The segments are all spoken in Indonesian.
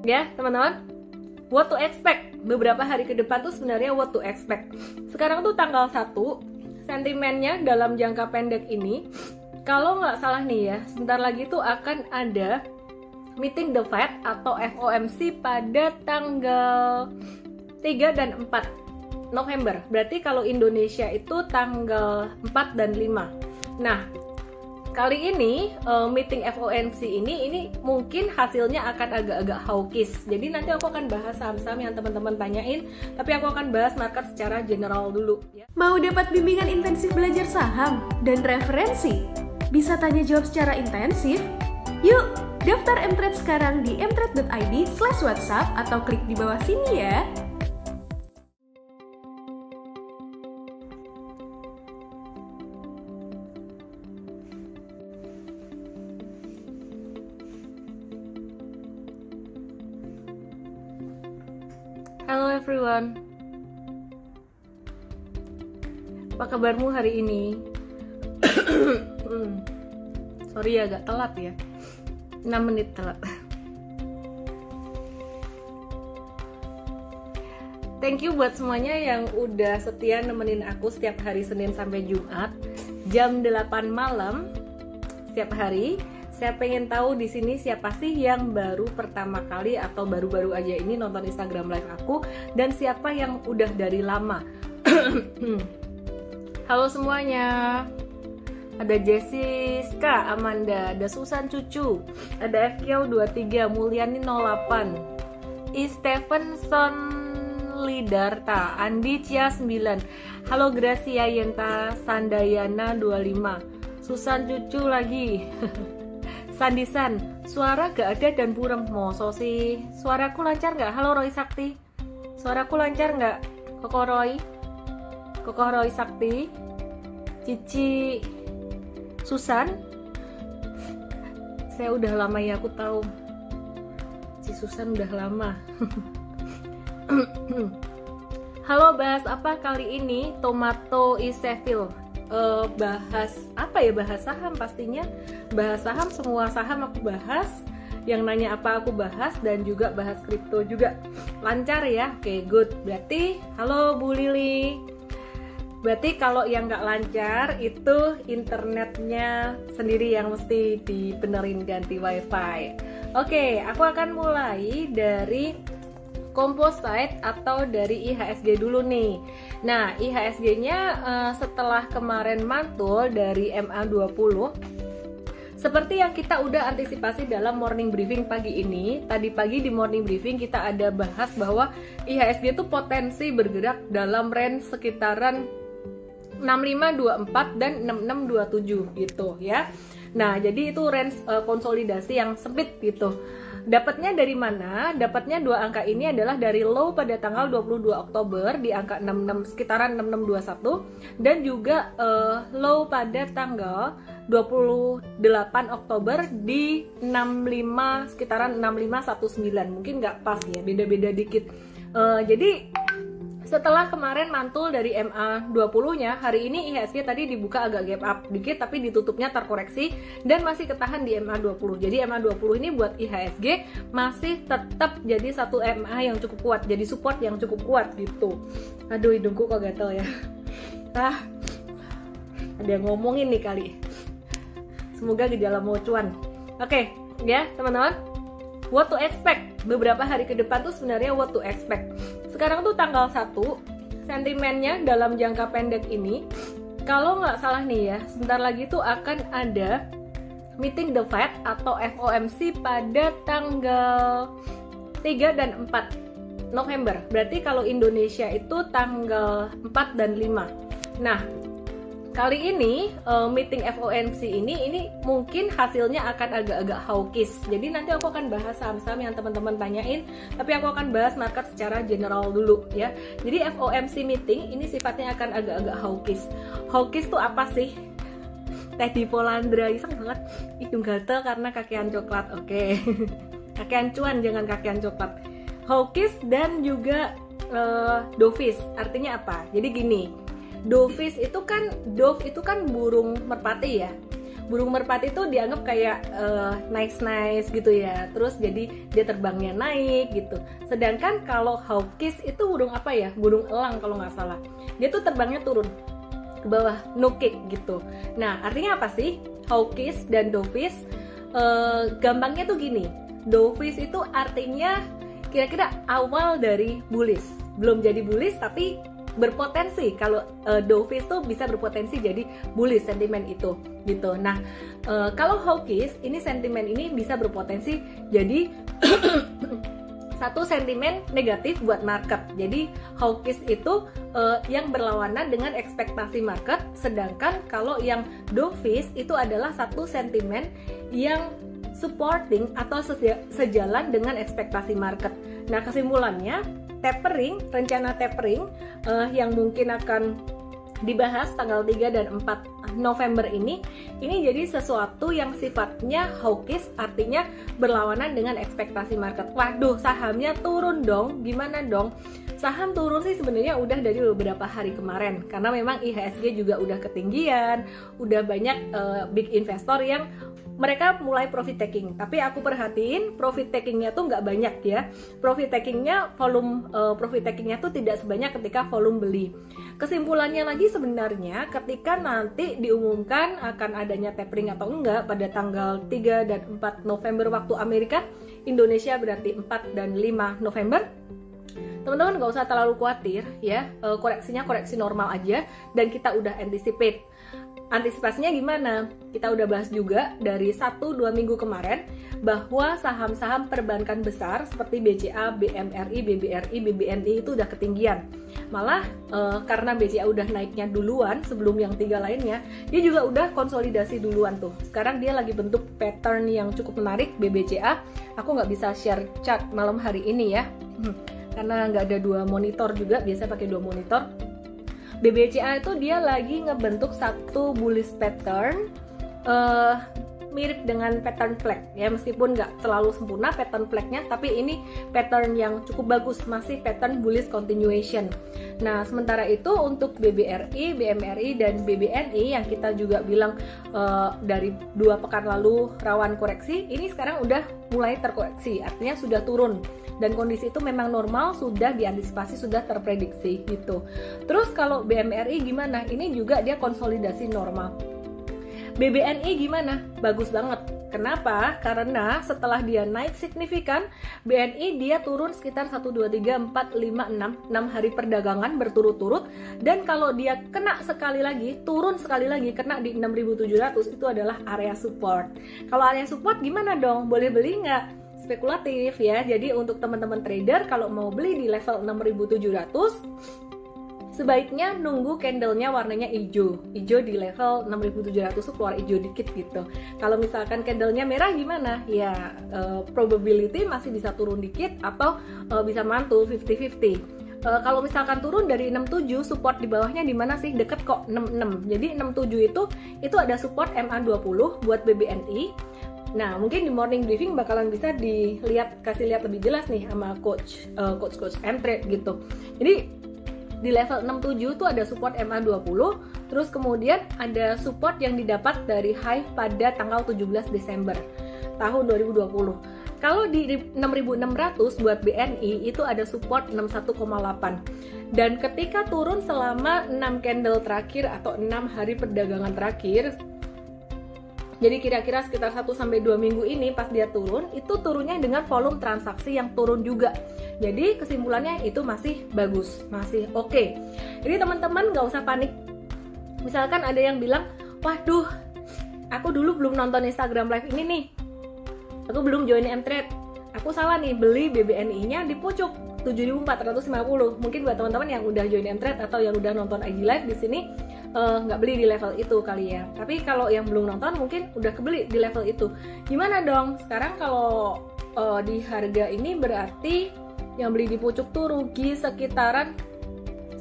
Ya teman-teman, what to expect beberapa hari ke depan tuh sebenarnya what to expect. Sekarang tuh tanggal 1, sentimennya dalam jangka pendek ini, kalau nggak salah nih ya, sebentar lagi tuh akan ada meeting the Fed atau FOMC pada tanggal 3 dan 4 November. Berarti kalau Indonesia itu tanggal 4 dan 5. Nah, kali ini meeting FOMC ini mungkin hasilnya akan agak-agak hawkish. Jadi nanti aku akan bahas saham-saham yang teman-teman tanyain, tapi aku akan bahas market secara general dulu ya. Mau dapat bimbingan intensif belajar saham dan referensi? Bisa tanya jawab secara intensif? Yuk, daftar mtrade sekarang di mtrade.id/whatsapp atau klik di bawah sini ya. Hello everyone, apa kabarmu hari ini? Sorry agak telat ya, 6 menit telat. Thank you buat semuanya yang udah setia nemenin aku setiap hari Senin sampai Jumat jam 8 malam setiap hari. Saya pengen tahu di sini siapa sih yang baru pertama kali atau baru-baru aja ini nonton Instagram live aku, dan siapa yang udah dari lama. Halo semuanya. Ada Jessica, Amanda, ada Susan Cucu, ada FQ23, Mulyani 08, Stevenson Lidarta, Andi Cia 9, halo Gracia Yenta Sandayana 25, Susan Cucu lagi. Sandisan, suara gak ada dan burem. Moso sih, suaraku lancar gak? Halo Roy Sakti, suaraku lancar gak? Koko Roy Sakti, Cici Susan. Saya udah lama ya, aku tahu si Susan udah lama. Halo, bahas apa kali ini? Tomato Iseville. Bahas apa ya? Bahas saham pastinya. Bahas saham, semua saham aku bahas. Yang nanya apa aku bahas, dan juga bahas kripto juga. Lancar ya? Oke, good. Berarti halo Bu Lili. Berarti kalau yang nggak lancar itu internetnya sendiri yang mesti dibenerin, ganti wifi. Oke, aku akan mulai dari composite atau dari IHSG dulu nih. Nah, IHSG-nya setelah kemarin mantul dari MA20, seperti yang kita udah antisipasi dalam morning briefing pagi ini. Tadi pagi di morning briefing kita ada bahas bahwa IHSG itu potensi bergerak dalam range sekitaran 6524 dan 6627 gitu ya. Nah, jadi itu range konsolidasi yang sempit gitu. Dapatnya dari mana? Dapatnya dua angka ini adalah dari low pada tanggal 22 Oktober di angka 66 sekitaran 6621, dan juga low pada tanggal 28 Oktober di 65 sekitaran 6519. Mungkin nggak pas ya, beda-beda dikit. Jadi setelah kemarin mantul dari MA20-nya, hari ini IHSG tadi dibuka agak gap up dikit, tapi ditutupnya terkoreksi dan masih ketahan di MA20. Jadi MA20 ini buat IHSG masih tetap jadi satu MA yang cukup kuat, jadi support yang cukup kuat gitu. Aduh, hidungku kok gatel ya. Ada yang ngomongin nih kali. Semoga gejala mau cuan. Oke, ya teman-teman. What to expect beberapa hari ke depan tuh sebenarnya what to expect. Sekarang tuh tanggal 1, sentimennya dalam jangka pendek ini, kalau nggak salah nih ya, sebentar lagi tuh akan ada meeting the Fed atau FOMC pada tanggal 3 dan 4 November. Berarti kalau Indonesia itu tanggal 4 dan 5. Nah, kali ini meeting FOMC ini mungkin hasilnya akan agak-agak hawkish. Jadi nanti aku akan bahas saham-saham yang teman-teman tanyain, tapi aku akan bahas market secara general dulu ya. Jadi FOMC meeting ini sifatnya akan agak-agak hawkish. Hawkish tuh apa sih? Teddy Polandra, iseng banget. Hidung gatel karena kakean coklat. Oke. Kakean cuan, jangan kakean coklat. Hawkish dan juga dovish. Artinya apa? Jadi gini. Dove itu kan burung merpati ya. burung merpati itu dianggap kayak nice gitu ya, terus jadi dia terbangnya naik gitu. Sedangkan kalau hawkish itu burung apa ya, burung elang kalau nggak salah, dia tuh terbangnya turun ke bawah, no kick gitu. Nah artinya apa sih hawkish dan dovish? Gampangnya tuh gini, dovish itu artinya kira-kira awal dari bullish, belum jadi bullish tapi berpotensi. Kalau dovish tuh bisa berpotensi jadi bullish sentimen itu gitu. Nah kalau hawkish ini sentimen ini bisa berpotensi jadi satu sentimen negatif buat market. Jadi hawkish itu yang berlawanan dengan ekspektasi market, sedangkan kalau yang dovish itu adalah satu sentimen yang supporting atau sejalan dengan ekspektasi market. Nah kesimpulannya, tapering, rencana tapering yang mungkin akan dibahas tanggal 3 dan 4 November ini jadi sesuatu yang sifatnya hawkish, artinya berlawanan dengan ekspektasi market. Waduh, sahamnya turun dong, gimana dong? Saham turun sih sebenarnya udah dari beberapa hari kemarin, karena memang IHSG juga udah ketinggian, udah banyak big investor yang mereka mulai profit taking. Tapi aku perhatiin profit takingnya tuh nggak banyak ya. Profit takingnya, volume profit takingnya tuh tidak sebanyak ketika volume beli. Kesimpulannya lagi sebenarnya ketika nanti diumumkan akan adanya tapering atau enggak pada tanggal 3 dan 4 November waktu Amerika, Indonesia berarti 4 dan 5 November. Teman-teman nggak usah terlalu khawatir ya, koreksinya koreksi normal aja dan kita udah anticipate. Antisipasinya gimana? Kita udah bahas juga dari 1-2 minggu kemarin bahwa saham-saham perbankan besar seperti BCA, BMRI, BBRI, BBNI itu udah ketinggian. Malah karena BCA udah naiknya duluan sebelum yang 3 lainnya, dia juga udah konsolidasi duluan tuh. Sekarang dia lagi bentuk pattern yang cukup menarik BBCA. Aku nggak bisa share chart malam hari ini ya, karena nggak ada 2 monitor juga, biasa pakai 2 monitor. BBCA itu dia lagi ngebentuk satu bullish pattern mirip dengan pattern flag ya, meskipun nggak terlalu sempurna pattern flagnya, tapi ini pattern yang cukup bagus, masih pattern bullish continuation. Nah sementara itu untuk BBRI, BMRI dan BBNI yang kita juga bilang dari 2 pekan lalu rawan koreksi, ini sekarang udah mulai terkoreksi, artinya sudah turun. Dan kondisi itu memang normal, sudah diantisipasi, sudah terprediksi gitu. Terus kalau BMRI gimana? Ini juga dia konsolidasi normal. BBNI gimana? Bagus banget. Kenapa? Karena setelah dia naik signifikan, BNI dia turun sekitar 1, 2, 3, 4, 5, 6 hari perdagangan berturut-turut. Dan kalau dia kena sekali lagi, turun sekali lagi, kena di 6.700, itu adalah area support. Kalau area support gimana dong? Boleh beli nggak? Spekulatif ya. Jadi untuk teman-teman trader kalau mau beli di level 6.700 sebaiknya nunggu candlenya warnanya hijau di level 6.700 tuh keluar hijau dikit gitu. Kalau misalkan candlenya merah gimana? Ya probability masih bisa turun dikit atau bisa mantul 50-50. Kalau misalkan turun dari 67, support di bawahnya di mana sih? Deket kok, 66. Jadi 67 itu ada support MA20 buat BBNI. Nah, mungkin di morning briefing bakalan bisa kasih lihat lebih jelas nih sama coach M-Trade gitu. Jadi di level 67 tuh ada support MA20, terus kemudian ada support yang didapat dari high pada tanggal 17 Desember tahun 2020. Kalau di 6.600 buat BNI itu ada support 61,8. Dan ketika turun selama 6 candle terakhir atau 6 hari perdagangan terakhir, jadi kira-kira sekitar 1-2 minggu ini pas dia turun, itu turunnya dengan volume transaksi yang turun juga. Jadi kesimpulannya itu masih bagus, masih oke. Jadi teman-teman nggak usah panik. Misalkan ada yang bilang, waduh, aku dulu belum nonton Instagram Live ini nih. Aku belum join M-Trade. Aku salah nih, beli BBNI-nya di pucuk 7.450. Mungkin buat teman-teman yang udah join M-Trade atau yang udah nonton IG Live di sini, nggak beli di level itu kali ya. Tapi kalau yang belum nonton mungkin udah kebeli di level itu. Gimana dong? Sekarang kalau di harga ini berarti yang beli di pucuk tuh rugi sekitaran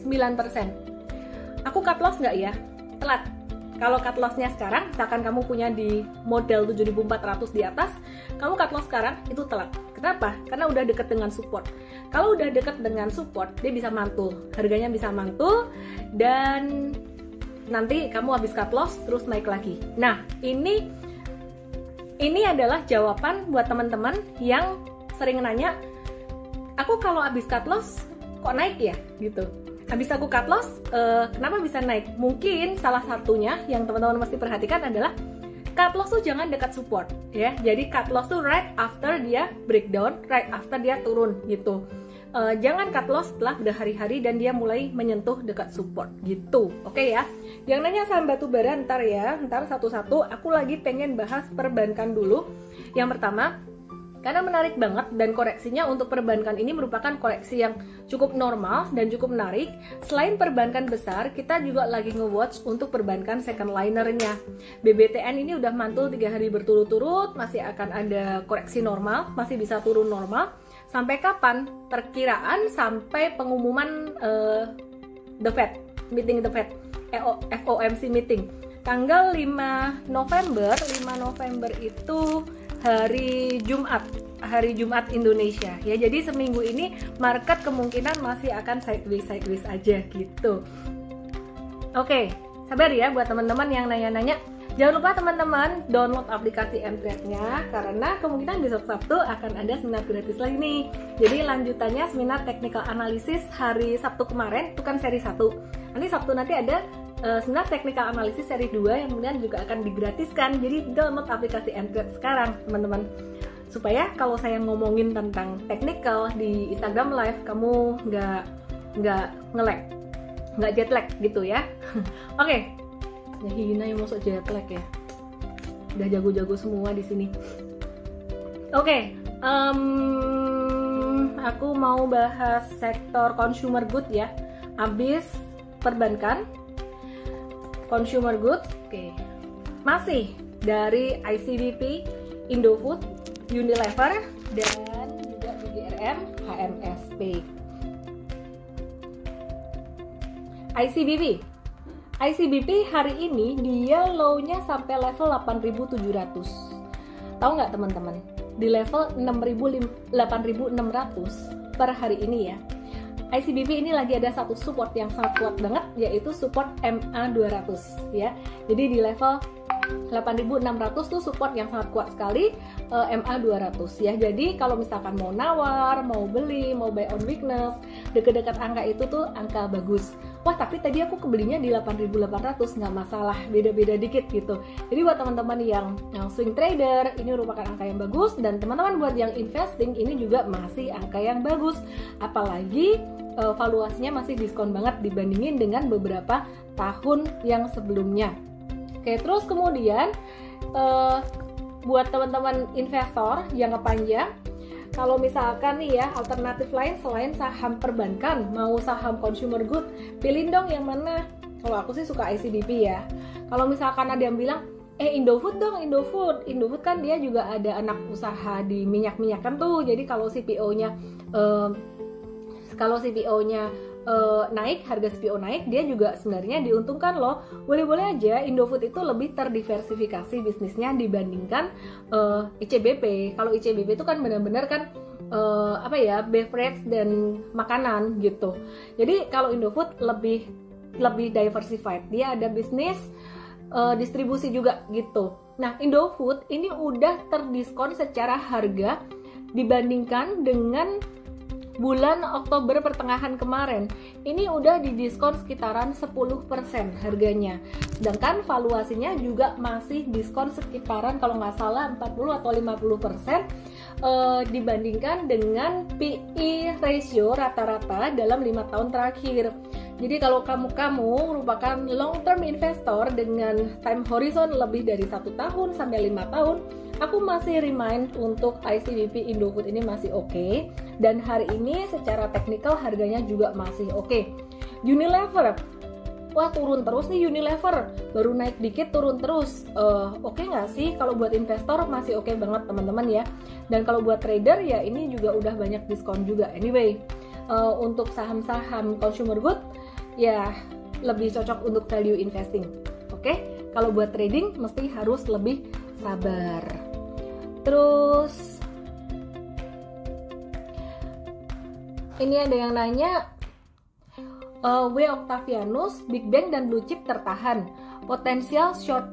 9%. Aku cut loss nggak ya? Telat. Kalau cut lossnya sekarang, misalkan kamu punya di model 7.400 di atas, kamu cut loss sekarang itu telat. Kenapa? Karena udah deket dengan support. Kalau udah deket dengan support, dia bisa mantul. Harganya bisa mantul dan nanti kamu habis cut loss terus naik lagi. Nah, ini adalah jawaban buat teman-teman yang sering nanya, aku kalau habis cut loss kok naik ya gitu. Habis aku cut loss, kenapa bisa naik? Mungkin salah satunya yang teman-teman mesti perhatikan adalah cut loss tuh jangan dekat support ya. Jadi cut loss tuh right after dia breakdown, right after dia turun gitu. Jangan cut loss setelah berhari-hari dan dia mulai menyentuh dekat support gitu. Oke ya. Yang nanya saham batubara ntar satu-satu. Aku lagi pengen bahas perbankan dulu. Yang pertama, karena menarik banget dan koreksinya untuk perbankan ini merupakan koreksi yang cukup normal dan cukup menarik. Selain perbankan besar, kita juga lagi nge-watch untuk perbankan second linernya. BBTN ini udah mantul 3 hari berturut-turut, masih akan ada koreksi normal, masih bisa turun normal. Sampai kapan? Perkiraan sampai pengumuman The Fed, meeting The Fed, FOMC meeting. Tanggal 5 November itu hari Jumat Indonesia ya. Jadi seminggu ini market kemungkinan masih akan sideways aja gitu. Oke, sabar ya buat teman-teman yang nanya-nanya. Jangan lupa teman-teman download aplikasi Mtrade-nya karena kemungkinan besok Sabtu akan ada seminar gratis lagi nih. Jadi lanjutannya seminar technical analysis hari Sabtu kemarin itu kan seri 1. Nanti Sabtu nanti ada seminar technical analysis seri 2 yang kemudian juga akan digratiskan. Jadi download aplikasi Mtrade sekarang teman-teman, supaya kalau saya ngomongin tentang technical di Instagram Live kamu nggak nge-lag, nggak jet lag gitu ya. Oke. Ya hina yang masuk jet lag ya. Udah jago-jago semua di sini. Oke, aku mau bahas sektor consumer good ya. Abis perbankan, consumer good. Oke. Masih dari ICBP, Indofood, Unilever, dan juga BGRM, HMSP. ICBP hari ini dia low-nya sampai level 8.700. Tahu nggak teman-teman? Di level 8.600 per hari ini ya. ICBP ini lagi ada satu support yang sangat kuat banget, yaitu support MA200 ya. Jadi di level 8.600 tuh support yang sangat kuat sekali, MA200 ya. Jadi kalau misalkan mau nawar, mau beli, mau buy on weakness, dekat-dekat angka itu tuh angka bagus. Wah tapi tadi aku kebelinya di 8.800, nggak masalah, beda-beda dikit gitu. Jadi buat teman-teman yang swing trader, ini merupakan angka yang bagus. Dan teman-teman buat yang investing, ini juga masih angka yang bagus. Apalagi valuasinya masih diskon banget dibandingin dengan beberapa tahun yang sebelumnya. Oke, terus kemudian buat teman-teman investor jangka panjang, kalau misalkan nih ya alternatif lain selain saham perbankan, mau saham consumer good, pilih dong yang mana. Kalau aku sih suka ICBP ya. Kalau misalkan ada yang bilang, Indofood dong, Indofood kan dia juga ada anak usaha di minyak-minyakan tuh. Jadi kalau CPO-nya naik, harga CPO naik, dia juga sebenarnya diuntungkan loh. Boleh-boleh aja Indofood itu lebih terdiversifikasi bisnisnya dibandingkan ICBP. Kalau ICBP itu kan benar-benar kan beverage dan makanan gitu. Jadi kalau Indofood lebih diversified. Dia ada bisnis distribusi juga gitu. Nah, Indofood ini udah terdiskon secara harga dibandingkan dengan bulan Oktober pertengahan kemarin. Ini udah didiskon sekitaran 10% harganya. Sedangkan valuasinya juga masih diskon sekitaran kalau nggak salah 40 atau 50% dibandingkan dengan PE ratio rata-rata dalam 5 tahun terakhir. Jadi kalau kamu merupakan long term investor dengan time horizon lebih dari 1 tahun sampai 5 tahun, aku masih remind untuk ICBP Indofood ini masih oke. Dan hari ini secara teknikal harganya juga masih oke. Unilever, wah turun terus nih Unilever, baru naik dikit turun terus. Oke nggak sih? Kalau buat investor masih oke banget teman-teman ya. Dan kalau buat trader ya ini juga udah banyak diskon juga. Anyway, untuk saham-saham consumer good ya lebih cocok untuk value investing. Oke? Kalau buat trading mesti harus lebih sabar. Terus ini ada yang nanya, W. Octavianus, Big Bang dan Blue Chip tertahan. Potensial short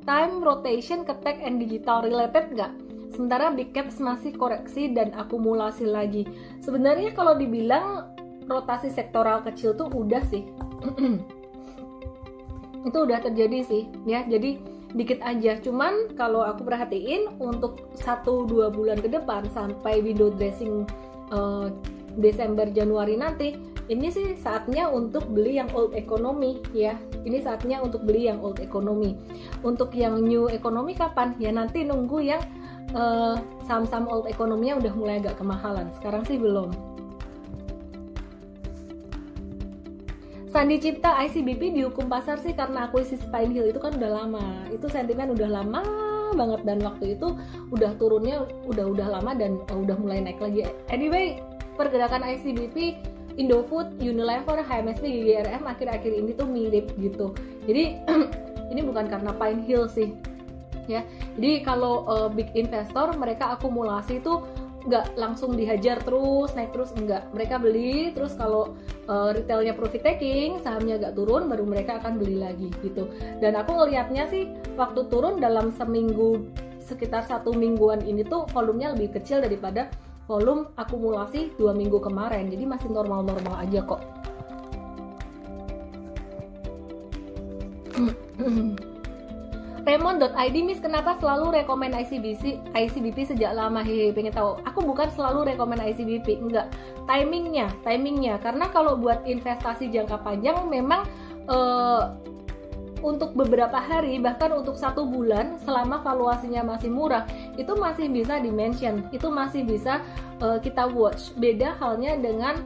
time rotation ke tech and digital related nggak? Sementara big caps masih koreksi dan akumulasi lagi. Sebenarnya kalau dibilang rotasi sektoral kecil tuh udah sih. Itu udah terjadi sih ya. Jadi dikit aja. Cuman kalau aku perhatiin untuk 1-2 bulan ke depan sampai window dressing Desember Januari nanti, ini sih saatnya untuk beli yang old economy ya. Ini saatnya untuk beli yang old economy. Untuk yang new economy kapan? Ya nanti nunggu yang saham-saham old economy-nya udah mulai agak kemahalan. Sekarang sih belum. Sandi Cipta, ICBP dihukum pasar sih karena akuisisi Pine Hill itu kan udah lama. Itu sentimen udah lama banget dan waktu itu udah turunnya udah lama dan udah mulai naik lagi. Anyway, pergerakan ICBP, Indofood, Unilever, HMSP, GGRM akhir-akhir ini tuh mirip gitu. Jadi ini bukan karena Pine Hill sih ya. Jadi kalau big investor mereka akumulasi tuh nggak langsung dihajar terus naik terus, enggak. Mereka beli terus kalau retailnya profit taking, sahamnya agak turun, baru mereka akan beli lagi gitu. Dan aku ngelihatnya sih waktu turun dalam seminggu, sekitar 1 mingguan ini tuh volumenya lebih kecil daripada volume akumulasi 2 minggu kemarin. Jadi masih normal-normal aja kok. Raymond.id, Miss kenapa selalu rekomen ICBP sejak lama? Hehe, pengen tahu. Aku bukan selalu rekomen ICBP, enggak. Timingnya. Karena kalau buat investasi jangka panjang memang untuk beberapa hari, bahkan untuk 1 bulan, selama valuasinya masih murah, itu masih bisa di-mention, itu masih bisa kita watch. Beda halnya dengan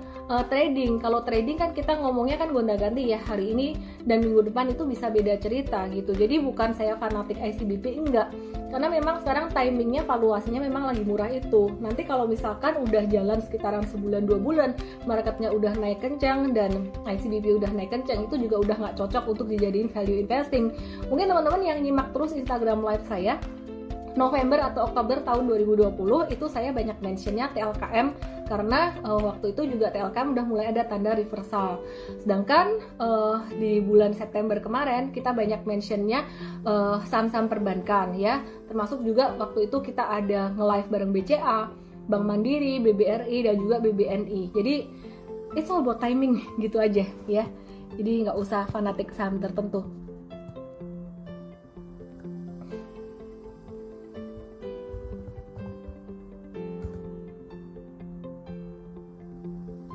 trading. Kalau trading kan kita ngomongnya kan gonta-ganti ya, hari ini dan minggu depan itu bisa beda cerita gitu. Jadi bukan saya fanatik ICBP, enggak. Karena memang sekarang timingnya, valuasinya memang lagi murah itu. Nanti kalau misalkan udah jalan sekitaran sebulan 2 bulan, marketnya udah naik kencang dan ICBP udah naik kencang, itu juga udah nggak cocok untuk dijadiin value investing. Mungkin teman-teman yang nyimak terus Instagram live saya, November atau Oktober tahun 2020 itu saya banyak mentionnya TLKM karena waktu itu juga TLKM udah mulai ada tanda reversal. Sedangkan di bulan September kemarin kita banyak mentionnya saham-saham perbankan ya, termasuk juga waktu itu kita ada nge-live bareng BCA, Bank Mandiri, BBRI dan juga BBNI. Jadi it's all about timing gitu aja ya. Jadi nggak usah fanatik saham tertentu.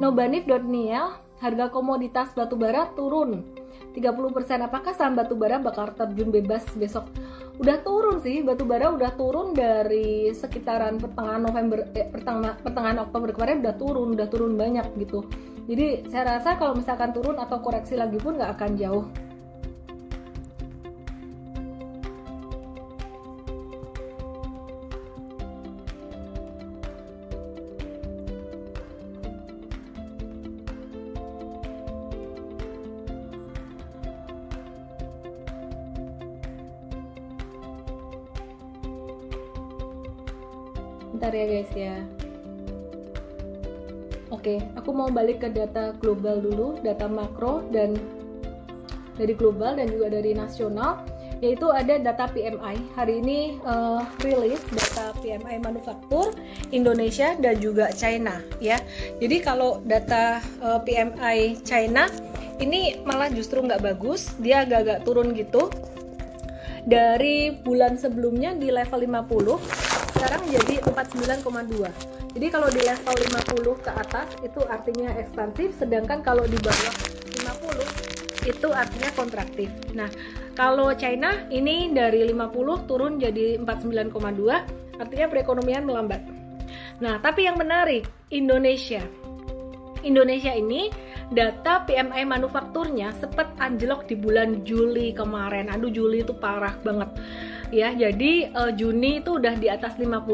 Nobanif.niel, harga komoditas batubara turun 30%. Apakah saham batubara bakal terjun bebas besok? Udah turun sih, batubara udah turun dari sekitaran pertengahan Oktober kemarin udah turun banyak gitu. Jadi saya rasa kalau misalkan turun atau koreksi lagi pun nggak akan jauh. Bentar ya guys ya. Oke, aku mau balik ke data global dulu, data makro dan dari global dan juga dari nasional, yaitu ada data PMI. Hari ini rilis data PMI manufaktur Indonesia dan juga China ya. Jadi kalau data PMI China ini malah justru nggak bagus, dia agak-agak turun gitu. Dari bulan sebelumnya di level 50 sekarang jadi 49,2. Jadi kalau di level 50 ke atas itu artinya ekspansif, sedangkan kalau di bawah 50 itu artinya kontraktif. Nah, kalau China ini dari 50 turun jadi 49,2, artinya perekonomian melambat. Nah, tapi yang menarik, Indonesia ini data PMI manufakturnya sempat anjlok di bulan Juli kemarin. Aduh, Juli itu parah banget. Ya, jadi Juni itu udah di atas 50,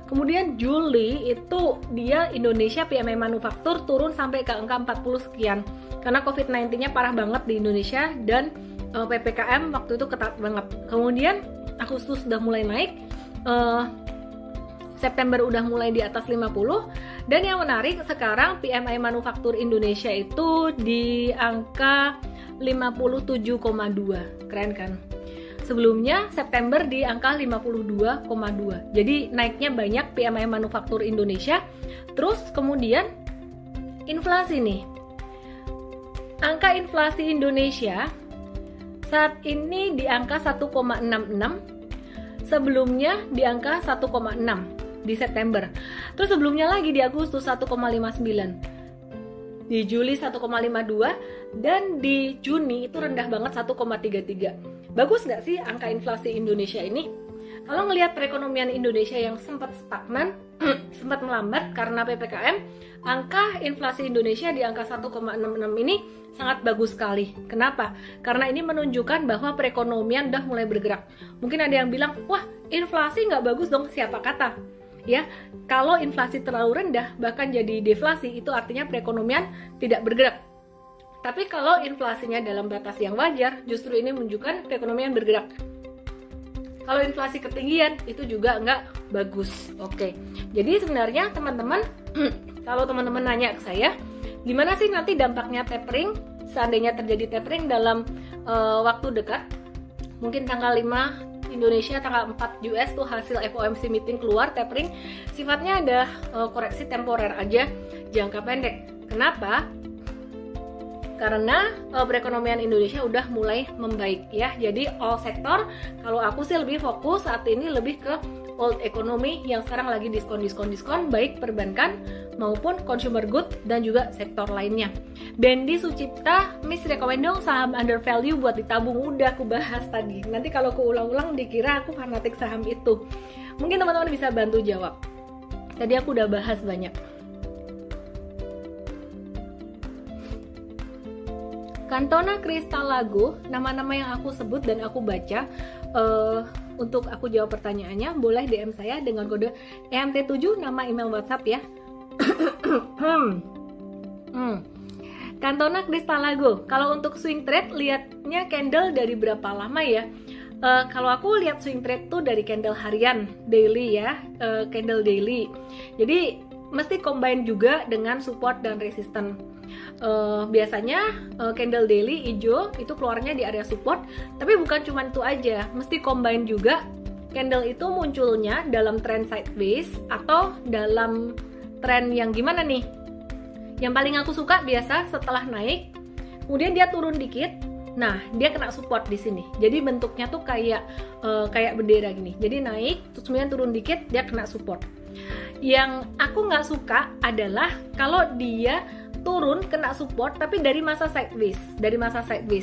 kemudian Juli itu dia Indonesia PMI manufaktur turun sampai ke angka 40 sekian. Karena COVID-19-nya parah banget di Indonesia dan PPKM waktu itu ketat banget. Kemudian Agustus udah mulai naik, September udah mulai di atas 50 Dan yang menarik sekarang PMI manufaktur Indonesia itu di angka 57,2. Keren kan? Sebelumnya September di angka 52,2. Jadi naiknya banyak PMI manufaktur Indonesia. Terus kemudian inflasi nih. Angka inflasi Indonesia saat ini di angka 1,66. Sebelumnya di angka 1,6 di September. Terus sebelumnya lagi di Agustus 1,59. Di Juli 1,52 dan di Juni itu rendah banget 1,33. Bagus nggak sih angka inflasi Indonesia ini? Kalau ngelihat perekonomian Indonesia yang sempat stagnan, sempat melambat karena PPKM, angka inflasi Indonesia di angka 1,66 ini sangat bagus sekali. Kenapa? Karena ini menunjukkan bahwa perekonomian udah mulai bergerak. Mungkin ada yang bilang, wah inflasi nggak bagus dong, siapa kata? Ya, kalau inflasi terlalu rendah bahkan jadi deflasi, itu artinya perekonomian tidak bergerak. Tapi kalau inflasinya dalam batas yang wajar, justru ini menunjukkan perekonomian bergerak. Kalau inflasi ketinggian itu juga nggak bagus. Oke, jadi sebenarnya teman-teman, kalau teman-teman nanya ke saya, gimana sih nanti dampaknya tapering seandainya terjadi tapering dalam waktu dekat? Mungkin tanggal 5 Indonesia, tanggal 4 US tuh hasil FOMC meeting keluar, tapering sifatnya ada koreksi temporer aja, jangka pendek. Kenapa? Karena perekonomian Indonesia udah mulai membaik ya. Jadi all sektor, kalau aku sih lebih fokus saat ini lebih ke old economy yang sekarang lagi diskon, baik perbankan maupun consumer good dan juga sektor lainnya. Bendi Sucipta, Miss rekomend dong saham under value buat ditabung. Udah aku bahas tadi. Nanti kalau aku ulang-ulang dikira aku fanatik saham itu. Mungkin teman-teman bisa bantu jawab. Tadi aku udah bahas banyak. Cantona Cristalago, nama-nama yang aku sebut dan aku baca. Untuk aku jawab pertanyaannya, boleh DM saya dengan kode EMT7, nama email WhatsApp ya. Cantona Cristalago, kalau untuk swing trade lihatnya candle dari berapa lama ya? Kalau aku lihat swing trade tuh dari candle harian, daily ya, candle daily. Jadi mesti combine juga dengan support dan resistance. Biasanya candle daily hijau itu keluarnya di area support, tapi bukan cuma itu aja, mesti combine juga candle itu munculnya dalam trend sideways atau dalam trend yang gimana nih? Yang paling aku suka biasa setelah naik, kemudian dia turun dikit, nah dia kena support di sini. Jadi bentuknya tuh kayak bendera gini. Jadi naik, terus kemudian turun dikit, dia kena support. Yang aku nggak suka adalah kalau dia turun kena support tapi dari masa sideways.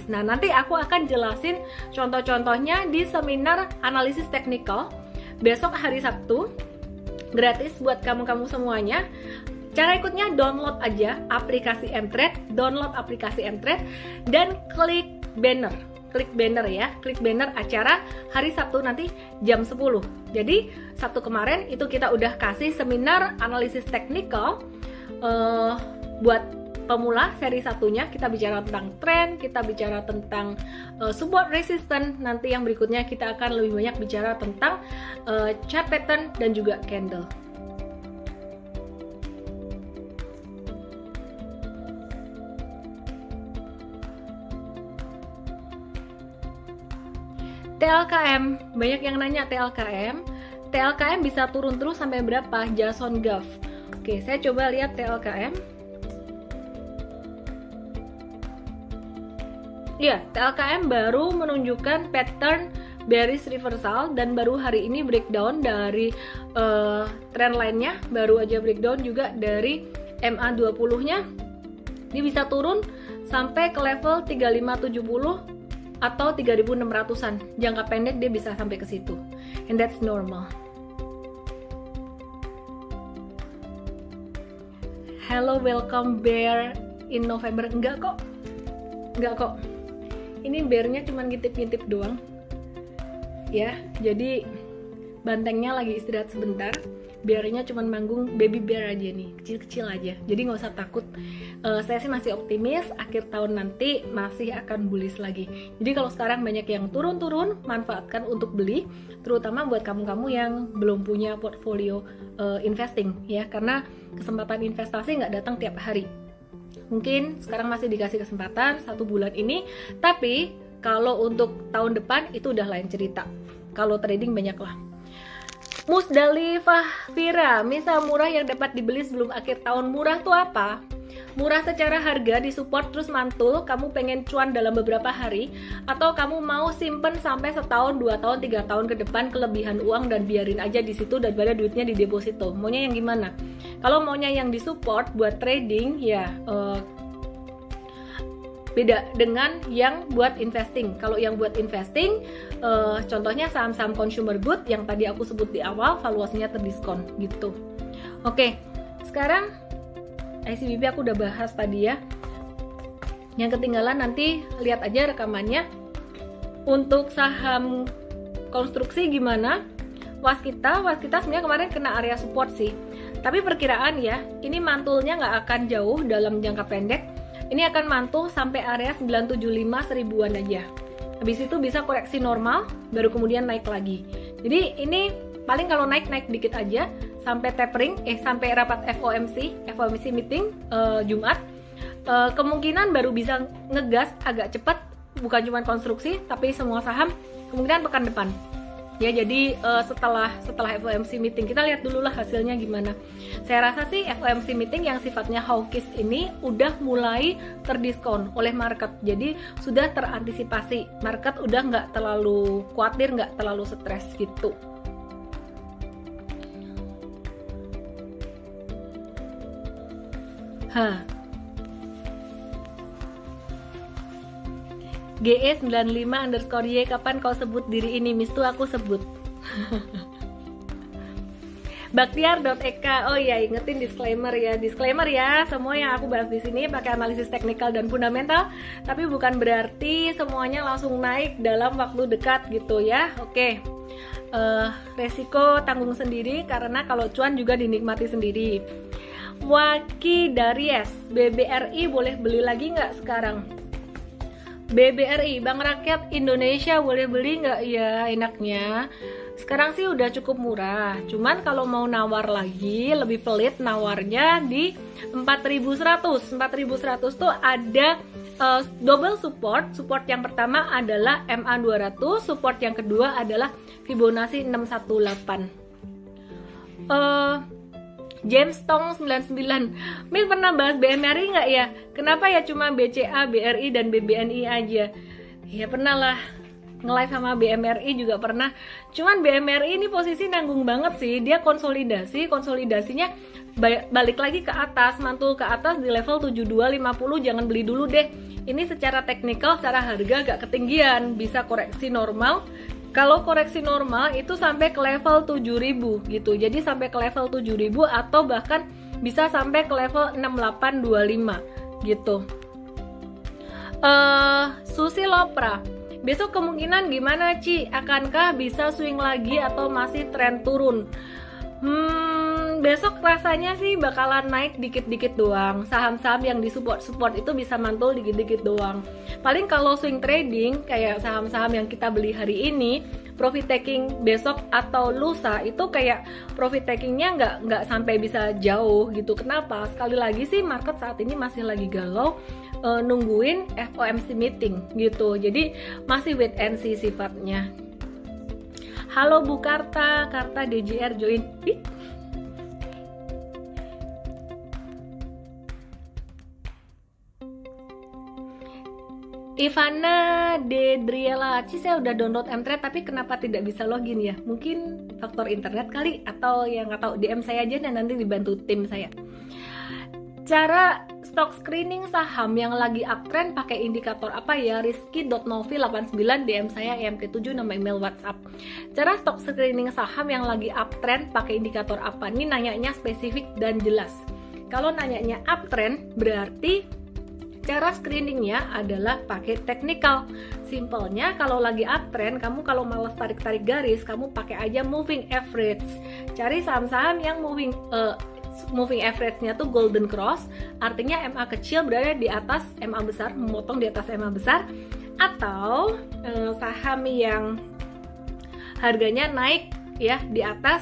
Nah, nanti aku akan jelasin contoh-contohnya di seminar analisis teknikal besok hari Sabtu, gratis buat kamu-kamu semuanya. Cara ikutnya download aja aplikasi Mtrade, dan klik banner ya, klik banner acara hari Sabtu nanti jam 10. Jadi Sabtu kemarin itu kita udah kasih seminar analisis teknikal buat pemula seri satunya. Kita bicara tentang tren, kita bicara tentang support resistance. Nanti yang berikutnya kita akan lebih banyak bicara tentang chart pattern dan juga candle. TLKM, banyak yang nanya TLKM bisa turun terus sampai berapa? Jason Gaff. Oke, saya coba lihat TLKM. Iya, TLKM baru menunjukkan pattern bearish reversal dan baru hari ini breakdown dari trend lainnya, baru aja breakdown juga dari MA20-nya. Dia bisa turun sampai ke level 3570 atau 3600-an. Jangka pendek dia bisa sampai ke situ. And that's normal. Hello, welcome bear in November. Enggak kok. Ini bearnya cuma ngintip-ngintip doang. Ya, jadi bantengnya lagi istirahat sebentar. Bearnya cuma manggung baby bear aja nih, kecil-kecil aja, jadi nggak usah takut. Saya sih masih optimis akhir tahun nanti masih akan bullish lagi. Jadi kalau sekarang banyak yang turun-turun, manfaatkan untuk beli, terutama buat kamu-kamu yang belum punya portfolio investing ya, karena kesempatan investasi nggak datang tiap hari. Mungkin sekarang masih dikasih kesempatan 1 bulan ini, tapi kalau untuk tahun depan itu udah lain cerita. Kalau trading banyak lah. Musdalifah Vira, misal murah yang dapat dibeli sebelum akhir tahun. Murah tuh apa? Murah secara harga, disupport terus mantul, kamu pengen cuan dalam beberapa hari, atau kamu mau simpen sampai setahun, 2 tahun, 3 tahun ke depan kelebihan uang dan biarin aja di situ daripada duitnya di deposito. Maunya yang gimana? Kalau maunya yang disupport buat trading ya beda dengan yang buat investing. Kalau yang buat investing, contohnya saham-saham consumer good yang tadi aku sebut di awal, valuasinya terdiskon gitu. Oke, sekarang ICBP aku udah bahas tadi ya. Yang ketinggalan nanti lihat aja rekamannya. Untuk saham konstruksi gimana? Waskita sebenarnya kemarin kena area support sih. Tapi perkiraan ya, ini mantulnya nggak akan jauh dalam jangka pendek. Ini akan mantul sampai area 975 seribuan aja. Habis itu bisa koreksi normal, baru kemudian naik lagi. Jadi ini paling kalau naik dikit aja sampai tapering, sampai rapat FOMC meeting Jumat. Kemungkinan baru bisa ngegas agak cepat, bukan cuma konstruksi, tapi semua saham kemungkinan pekan depan. Ya, jadi setelah FOMC meeting kita lihat dulu lah hasilnya gimana. Saya rasa sih FOMC meeting yang sifatnya hawkish ini udah mulai terdiskon oleh market. Jadi sudah terantisipasi, market udah nggak terlalu khawatir, nggak terlalu stres gitu. GE95_Y, kapan kau sebut diri ini? Mistu aku sebut. Baktiar.ek, oh ya, ingetin disclaimer ya, semua yang aku bahas di sini pakai analisis teknikal dan fundamental, tapi bukan berarti semuanya langsung naik dalam waktu dekat gitu ya. Oke. Resiko tanggung sendiri, karena kalau cuan juga dinikmati sendiri. Waki Daries, BBRI boleh beli lagi nggak sekarang? BBRI, Bank Rakyat Indonesia boleh beli nggak? Ya enaknya sekarang sih udah cukup murah, cuman kalau mau nawar lagi lebih pelit nawarnya di 4.100 tuh ada double support yang pertama adalah MA200, support yang kedua adalah Fibonacci 618. James Tong 99, Mil pernah bahas BMRI nggak ya? Kenapa ya cuma BCA, BRI, dan BBNI aja? Ya pernah lah, nge-live sama BMRI juga pernah. Cuman BMRI ini posisi nanggung banget sih. Dia konsolidasinya balik lagi ke atas, mantul ke atas di level 7250, jangan beli dulu deh. Ini secara teknikal, secara harga agak ketinggian, bisa koreksi normal. Kalau koreksi normal itu sampai ke level 7.000 gitu. Jadi sampai ke level 7.000 atau bahkan bisa sampai ke level 6825 gitu. Susi Lopra, besok kemungkinan gimana Ci? Akankah bisa swing lagi atau masih tren turun? Besok rasanya sih bakalan naik dikit-dikit doang. Saham-saham yang disupport itu bisa mantul dikit-dikit doang. Paling kalau swing trading kayak saham-saham yang kita beli hari ini, profit taking besok atau lusa itu kayak profit takingnya nggak sampai bisa jauh gitu. Kenapa? Sekali lagi sih market saat ini masih lagi galau, nungguin FOMC meeting gitu. Jadi masih wait and see sifatnya. Halo Bu Karta DJR join. Ivana Dedriela, Ci saya udah download Mtrade tapi kenapa tidak bisa login ya? Mungkin faktor internet kali, atau yang nggak tahu, DM saya aja dan nanti dibantu tim saya. Cara stock screening saham yang lagi uptrend pakai indikator apa ya? Rizky.novi89 DM saya EMT7 nama email WhatsApp. Cara stock screening saham yang lagi uptrend pakai indikator apa? Ini nanyanya spesifik dan jelas. Kalau nanyanya uptrend berarti Cara screeningnya adalah pakai technical. Simpelnya kalau lagi uptrend, kamu kalau males tarik-tarik garis, kamu pakai aja moving average. Cari saham-saham yang moving average-nya tuh golden cross, artinya MA kecil berada di atas MA besar, memotong di atas MA besar, atau saham yang harganya naik ya di atas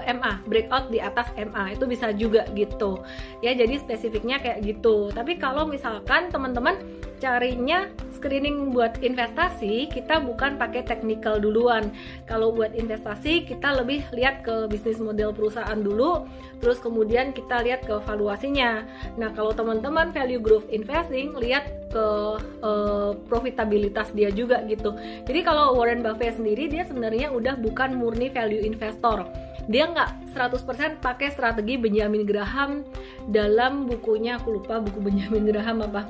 MA, breakout di atas MA, itu bisa juga gitu ya. Jadi spesifiknya kayak gitu. Tapi kalau misalkan teman-teman carinya screening buat investasi, kita bukan pakai technical duluan. Kalau buat investasi kita lebih lihat ke bisnis model perusahaan dulu, terus kemudian kita lihat ke valuasinya. Nah, kalau teman-teman value growth investing, lihat ke profitabilitas dia juga gitu. Jadi kalau Warren Buffett sendiri, dia sebenarnya udah bukan murni value investor. Dia nggak 100% pakai strategi Benjamin Graham dalam bukunya, aku lupa buku Benjamin Graham apa,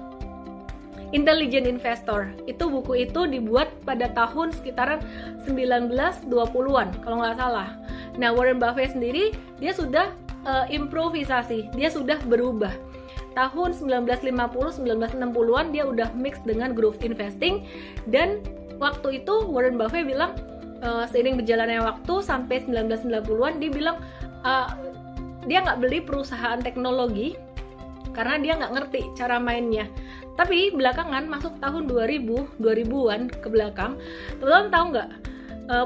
Intelligent Investor. Itu buku itu dibuat pada tahun sekitaran 1920-an kalau nggak salah. Nah, Warren Buffett sendiri dia sudah improvisasi, dia sudah berubah. Tahun 1950-1960-an dia udah mix dengan growth investing, dan waktu itu Warren Buffett bilang seiring berjalannya waktu sampai 1990-an dia bilang dia nggak beli perusahaan teknologi karena dia nggak ngerti cara mainnya. Tapi belakangan masuk tahun 2000-an ke belakang, teman-teman tahu nggak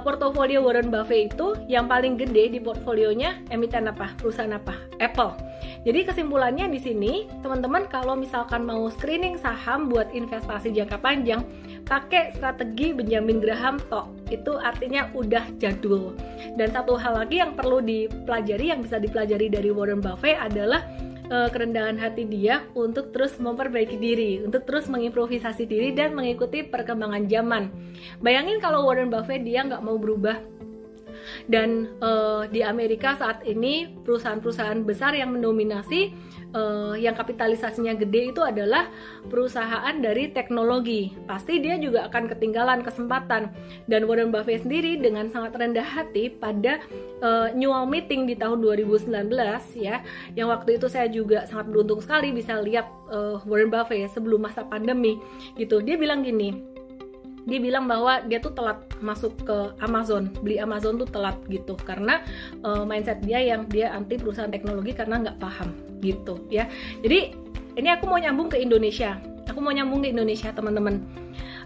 portofolio Warren Buffett itu yang paling gede di portfolionya emiten apa? Perusahaan apa? Apple. Jadi kesimpulannya di sini, teman-teman kalau misalkan mau screening saham buat investasi jangka panjang, pakai strategi Benjamin Graham tok. Itu artinya udah jadul. Dan satu hal lagi yang perlu dipelajari, yang bisa dipelajari dari Warren Buffett adalah kerendahan hati dia untuk terus memperbaiki diri, untuk terus mengimprovisasi diri dan mengikuti perkembangan zaman. Bayangin kalau Warren Buffett dia nggak mau berubah. Dan di Amerika saat ini perusahaan-perusahaan besar yang mendominasi, yang kapitalisasinya gede itu adalah perusahaan dari teknologi. Pasti dia juga akan ketinggalan kesempatan. Dan Warren Buffett sendiri dengan sangat rendah hati pada annual meeting di tahun 2019 ya, yang waktu itu saya juga sangat beruntung sekali bisa lihat Warren Buffett sebelum masa pandemi gitu. Dia bilang gini, dia bilang bahwa dia tuh telat masuk ke Amazon, beli Amazon tuh telat gitu, karena mindset dia yang dia anti perusahaan teknologi karena nggak paham gitu ya. Jadi ini aku mau nyambung ke Indonesia, teman-teman.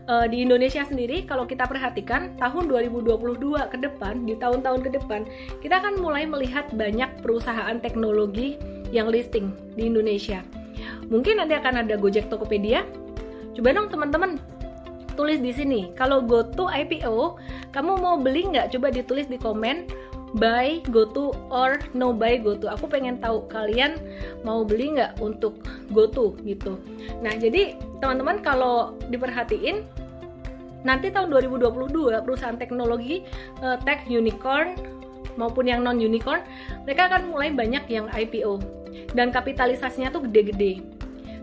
Di Indonesia sendiri kalau kita perhatikan tahun 2022 ke depan, di tahun-tahun ke depan, kita akan mulai melihat banyak perusahaan teknologi yang listing di Indonesia. Mungkin nanti akan ada Gojek Tokopedia. Coba dong teman-teman tulis di sini, kalau GoTo IPO, kamu mau beli nggak? Coba ditulis di komen, buy GoTo or no buy GoTo. Aku pengen tahu kalian mau beli nggak untuk GoTo gitu. Nah, jadi teman-teman kalau diperhatiin, nanti tahun 2022 perusahaan teknologi tech unicorn maupun yang non unicorn, mereka akan mulai banyak yang IPO dan kapitalisasinya tuh gede-gede.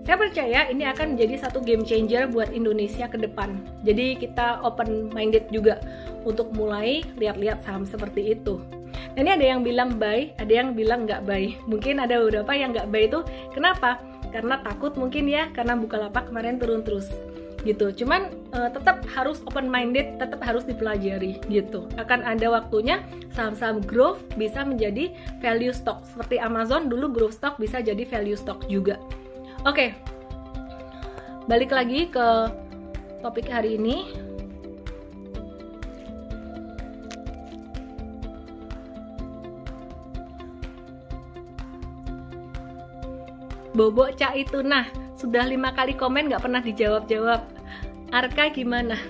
Saya percaya ini akan menjadi satu game changer buat Indonesia ke depan. Jadi kita open minded juga untuk mulai lihat-lihat saham seperti itu. Nah, ini ada yang bilang buy, ada yang bilang nggak buy. Mungkin ada beberapa yang nggak buy itu kenapa? Karena takut mungkin ya, karena Bukalapak kemarin turun terus gitu. Cuman tetap harus open minded, tetap harus dipelajari gitu. Akan ada waktunya saham-saham growth bisa menjadi value stock. Seperti Amazon dulu growth stock bisa jadi value stock juga. Oke, balik lagi ke topik hari ini. Bobo Cak itu, nah sudah 5 kali komen nggak pernah dijawab-jawab. Arka gimana?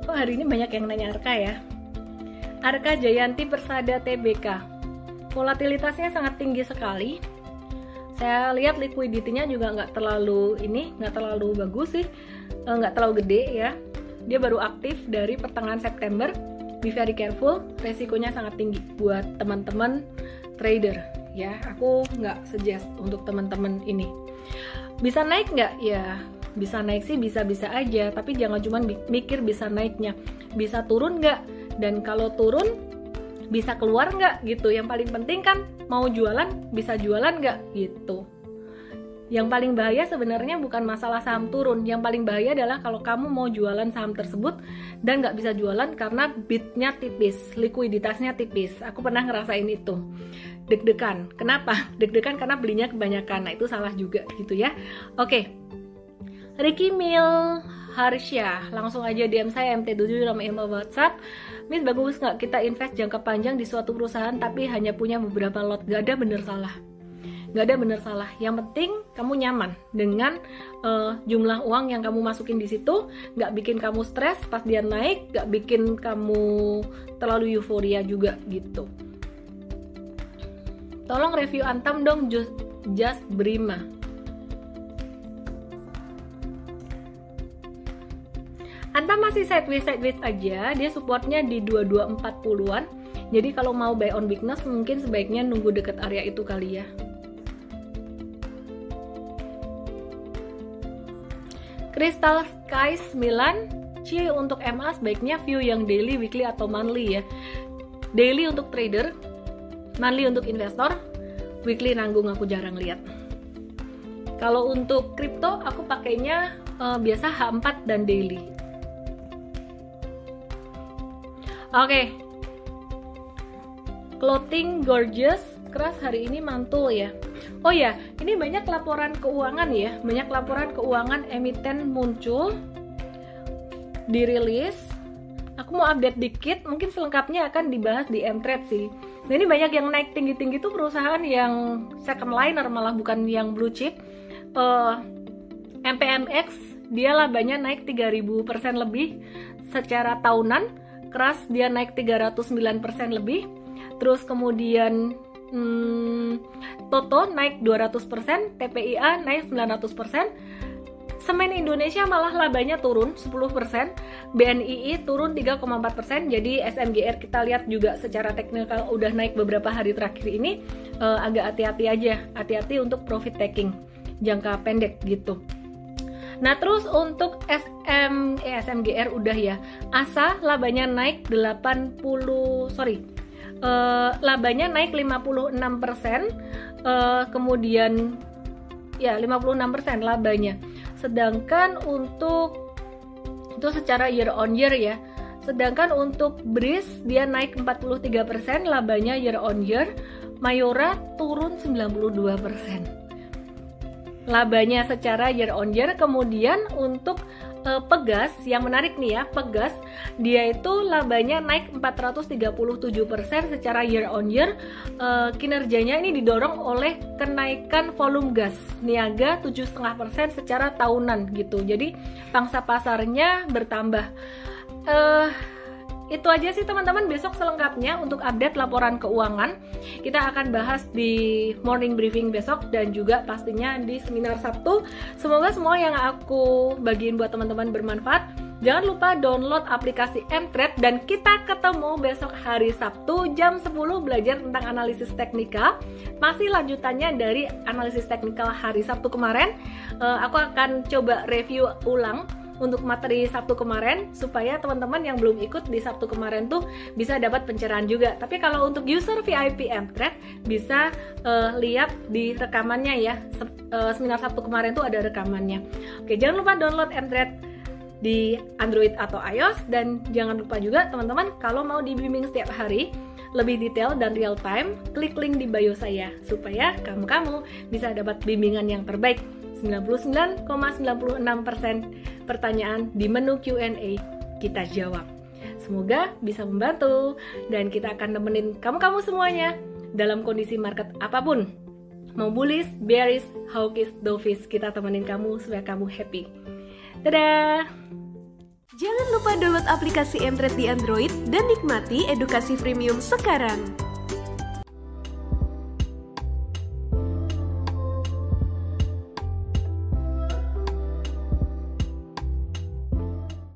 Kok hari ini banyak yang nanya Arka ya? Arka Jayanti Persada TBK, volatilitasnya sangat tinggi sekali. Saya lihat liquidity-nya juga nggak terlalu bagus sih, nggak terlalu gede ya. Dia baru aktif dari pertengahan September. Be very careful, resikonya sangat tinggi buat teman-teman trader ya. Aku nggak suggest untuk teman-teman ini. Bisa naik nggak? Ya bisa naik sih, bisa-bisa aja. Tapi jangan cuma mikir bisa naiknya, bisa turun nggak? Dan kalau turun bisa keluar nggak gitu. Yang paling penting kan mau jualan, bisa jualan nggak gitu. Yang paling bahaya sebenarnya bukan masalah saham turun, yang paling bahaya adalah kalau kamu mau jualan saham tersebut dan nggak bisa jualan karena bidnya tipis, likuiditasnya tipis. Aku pernah ngerasain itu. Deg-degan. Kenapa? Deg-degan karena belinya kebanyakan. Nah, itu salah juga gitu ya. Oke. Ricky Mil Harsha, langsung aja DM saya MT7 nama email WhatsApp. Miss, bagus nggak kita invest jangka panjang di suatu perusahaan tapi hanya punya beberapa lot? Nggak ada bener salah. Nggak ada bener salah. Yang penting kamu nyaman dengan jumlah uang yang kamu masukin di situ, nggak bikin kamu stres pas dia naik, nggak bikin kamu terlalu euforia juga gitu. Tolong review Antam dong, Just Brima. Antam masih sideways aja, dia supportnya di 2240-an. Jadi kalau mau buy on weakness mungkin sebaiknya nunggu deket area itu kali ya. Crystal Skies 9, untuk MA sebaiknya view yang daily, weekly atau monthly ya. Daily untuk trader, monthly untuk investor, weekly nanggung aku jarang lihat. Kalau untuk crypto aku pakainya biasa H4 dan daily. Oke. Clothing Gorgeous, keras hari ini mantul ya. Oh ya, ini banyak laporan keuangan ya, banyak laporan keuangan emiten muncul, dirilis. Aku mau update dikit, mungkin selengkapnya akan dibahas di Mtrade sih. Nah, ini banyak yang naik tinggi-tinggi tuh perusahaan yang second liner, malah bukan yang blue chip. MPMX, dia labanya naik 3000% lebih secara tahunan, keras dia naik 309% lebih. Terus kemudian Toto naik 200%, TPIA naik 900%, Semen Indonesia malah labanya turun 10%, BNII turun 3,4%, jadi SMGR kita lihat juga secara teknikal udah naik beberapa hari terakhir ini, agak hati-hati aja, hati-hati untuk profit taking jangka pendek gitu. Nah terus untuk SMGR udah ya, ASA labanya naik labanya naik 56%, kemudian ya 56% labanya. Sedangkan untuk itu secara year on year ya. Sedangkan untuk BRIS dia naik 43%, labanya year on year. Mayora turun 92%. Labanya secara year on year. Kemudian untuk Pegas, yang menarik nih ya, Pegas dia itu labanya naik 437% secara year on year. Kinerjanya ini didorong oleh kenaikan volume gas niaga 7,5% secara tahunan gitu. Jadi pangsa pasarnya bertambah. Itu aja sih teman-teman, besok selengkapnya untuk update laporan keuangan. Kita akan bahas di morning briefing besok dan juga pastinya di seminar Sabtu. Semoga semua yang aku bagiin buat teman-teman bermanfaat. Jangan lupa download aplikasi Mtrade dan kita ketemu besok hari Sabtu jam 10 belajar tentang analisis teknikal. Masih lanjutannya dari analisis teknikal hari Sabtu kemarin. Aku akan coba review ulang untuk materi Sabtu kemarin supaya teman-teman yang belum ikut di Sabtu kemarin tuh bisa dapat pencerahan juga. Tapi kalau untuk user VIP Mtrade bisa lihat di rekamannya ya. Seminar Sabtu kemarin tuh ada rekamannya. Oke, jangan lupa download Mtrade di Android atau iOS, dan jangan lupa juga teman-teman kalau mau dibimbing setiap hari lebih detail dan real time, klik link di bio saya supaya kamu bisa dapat bimbingan yang terbaik. 99,96% pertanyaan di menu Q&A kita jawab. Semoga bisa membantu dan kita akan nemenin kamu semuanya dalam kondisi market apapun. Mau bullish, bearish, hawkish, dovish, kita temenin kamu supaya kamu happy. Dadah! Jangan lupa download aplikasi Mtrade di Android dan nikmati edukasi premium sekarang.